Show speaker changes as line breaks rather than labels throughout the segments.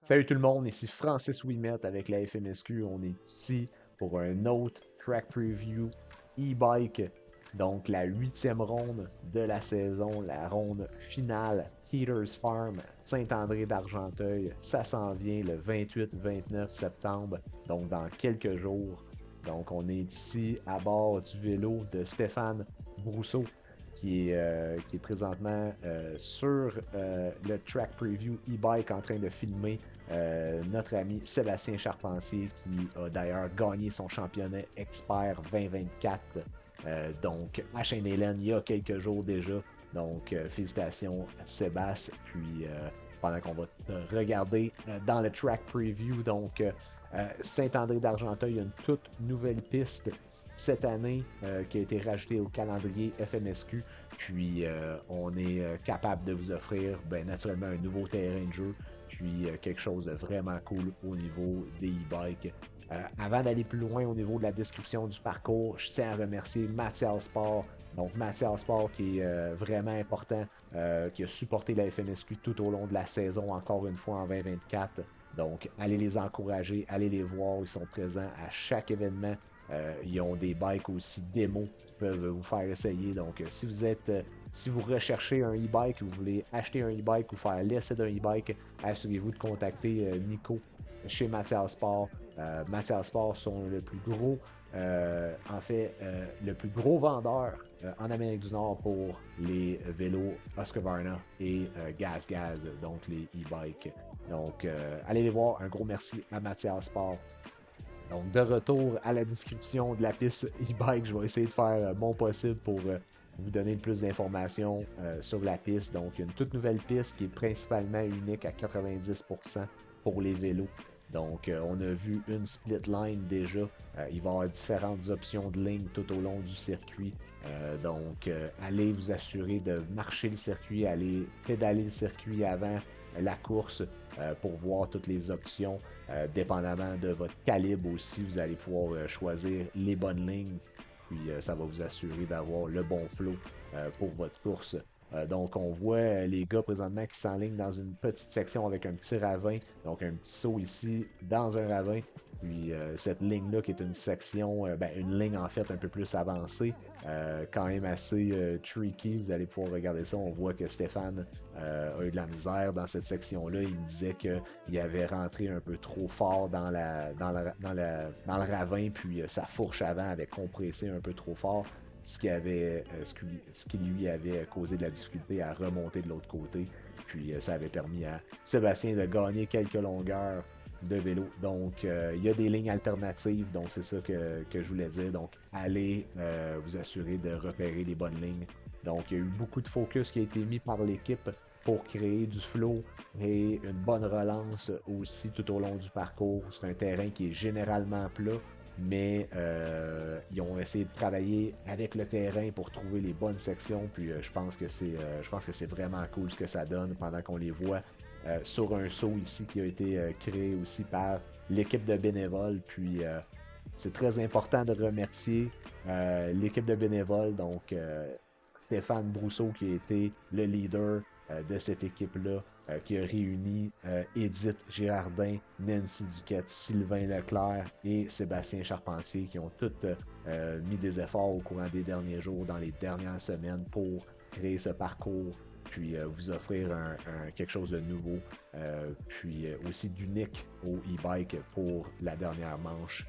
Salut tout le monde, ici Francis Ouimet avec la FMSQ. On est ici pour un autre track preview e-bike. Donc la huitième ronde de la saison, la ronde finale, Peters Farm, Saint-André d'Argenteuil. Ça s'en vient le 28-29 septembre, donc dans quelques jours. Donc on est ici à bord du vélo de Stéphane Brousseau qui est présentement sur le track preview e-bike en train de filmer notre ami Sébastien Charpentier qui a d'ailleurs gagné son championnat expert 2024 donc à Sainte-Hélène il y a quelques jours déjà. Donc félicitations Sébastien. Puis pendant qu'on va regarder dans le track preview, donc Saint-André d'Argenteuil, il y a une toute nouvelle piste cette année qui a été rajoutée au calendrier FMSQ. Puis on est capable de vous offrir naturellement un nouveau terrain de jeu, puis quelque chose de vraiment cool au niveau des e-bikes. Avant d'aller plus loin au niveau de la description du parcours, je tiens à remercier Mathias Sport. Donc Mathias Sport qui est vraiment important, qui a supporté la FMSQ tout au long de la saison, encore une fois en 2024. Donc allez les encourager, allez les voir, ils sont présents à chaque événement. Ils ont des bikes aussi démo qui peuvent vous faire essayer. Donc, si vous recherchez un e-bike, vous voulez acheter un e-bike ou faire l'essai d'un e-bike, assurez-vous de contacter Nico chez Mathias Sport. Mathias Sport sont le plus gros, le plus gros vendeur en Amérique du Nord pour les vélos Husqvarna et Gaz Gaz, donc les e-bikes. Donc, allez les voir. Un gros merci à Mathias Sport. Donc, de retour à la description de la piste e-bike, je vais essayer de faire mon possible pour vous donner le plus d'informations sur la piste. Donc, une toute nouvelle piste qui est principalement unique à 90% pour les vélos. Donc, on a vu une split line déjà. Il va y avoir différentes options de ligne tout au long du circuit. Allez vous assurer de marcher le circuit, allez pédaler le circuit avant la course pour voir toutes les options. Dépendamment de votre calibre aussi, vous allez pouvoir choisir les bonnes lignes. Puis ça va vous assurer d'avoir le bon flow pour votre course. Donc on voit les gars présentement qui s'enlignent dans une petite section avec un petit ravin. Donc un petit saut ici dans un ravin. Puis cette ligne-là qui est une section, une ligne en fait un peu plus avancée, quand même assez tricky. Vous allez pouvoir regarder ça. On voit que Stéphane a eu de la misère dans cette section-là. Il me disait qu'il avait rentré un peu trop fort dans le ravin, puis sa fourche avant avait compressé un peu trop fort, ce qui lui avait causé de la difficulté à remonter de l'autre côté. Puis ça avait permis à Sébastien de gagner quelques longueurs de vélo. Donc, il y a des lignes alternatives. Donc, c'est ça que je voulais dire. Donc, allez vous assurer de repérer les bonnes lignes. Donc, il y a eu beaucoup de focus qui a été mis par l'équipe pour créer du flow et une bonne relance aussi tout au long du parcours. C'est un terrain qui est généralement plat, mais ils ont essayé de travailler avec le terrain pour trouver les bonnes sections. Puis je pense que c'est vraiment cool ce que ça donne pendant qu'on les voit sur un saut ici qui a été créé aussi par l'équipe de bénévoles. Puis c'est très important de remercier l'équipe de bénévoles. Donc Stéphane Brousseau qui a été le leader de cette équipe-là, qui a réuni Edith Girardin, Nancy Duquette, Sylvain Leclerc et Sébastien Charpentier, qui ont tous mis des efforts au courant des derniers jours, dans les dernières semaines, pour créer ce parcours, puis vous offrir quelque chose de nouveau, puis aussi d'unique au e-bike pour la dernière manche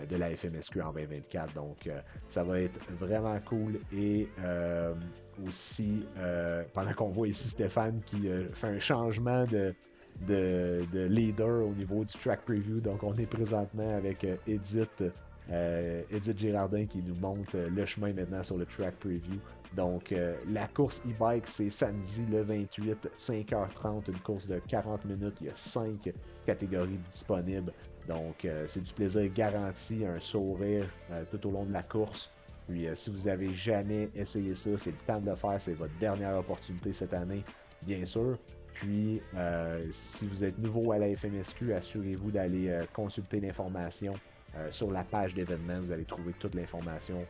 de la FMSQ en 2024. Donc, ça va être vraiment cool. Et aussi, pendant qu'on voit ici Stéphane qui fait un changement de leader au niveau du track preview. Donc, on est présentement avec Edith Girardin qui nous montre le chemin maintenant sur le track preview. Donc, la course e-bike, c'est samedi le 28, 5h30, une course de 40 minutes. Il y a 5 catégories disponibles. Donc, c'est du plaisir garanti, un sourire tout au long de la course. Puis, si vous avez jamais essayé ça, c'est le temps de le faire. C'est votre dernière opportunité cette année, bien sûr. Puis, si vous êtes nouveau à la FMSQ, assurez-vous d'aller consulter l'information Sur la page d'événements, vous allez trouver toute l'information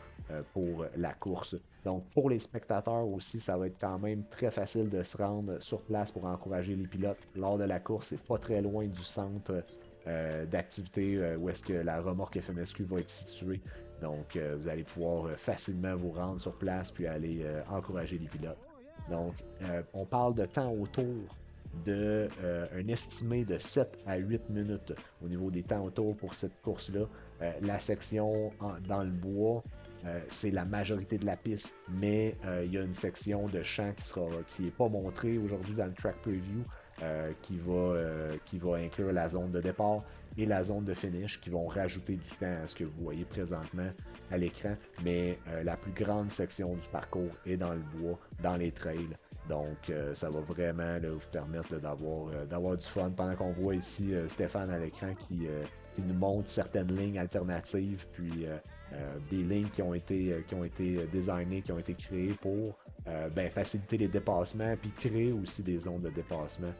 pour la course. Donc, pour les spectateurs aussi, ça va être quand même très facile de se rendre sur place pour encourager les pilotes lors de la course. C'est pas très loin du centre d'activité où est-ce que la remorque FMSQ va être située. Donc, vous allez pouvoir facilement vous rendre sur place puis aller encourager les pilotes. Donc, on parle de temps autour de un estimé de 7 à 8 minutes au niveau des temps autour pour cette course-là. La section dans le bois, c'est la majorité de la piste, mais il y a une section de champ qui n'est pas montrée aujourd'hui dans le track preview, qui va inclure la zone de départ et la zone de finish, qui vont rajouter du temps à ce que vous voyez présentement à l'écran. Mais la plus grande section du parcours est dans le bois, dans les trails. Donc, ça va vraiment là, vous permettre d'avoir du fun. Pendant qu'on voit ici Stéphane à l'écran qui nous montre certaines lignes alternatives, puis des lignes qui ont été designées, qui ont été créées pour faciliter les dépassements, puis créer aussi des zones de dépassement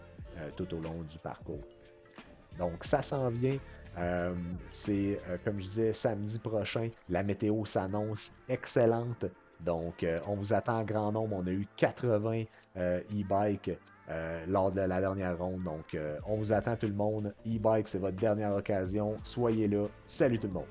tout au long du parcours. Donc, ça s'en vient. C'est, comme je disais, samedi prochain. La météo s'annonce excellente. Donc, on vous attend en grand nombre. On a eu 80 e-bikes lors de la dernière ronde. Donc, on vous attend tout le monde. E-bike, c'est votre dernière occasion. Soyez là. Salut tout le monde.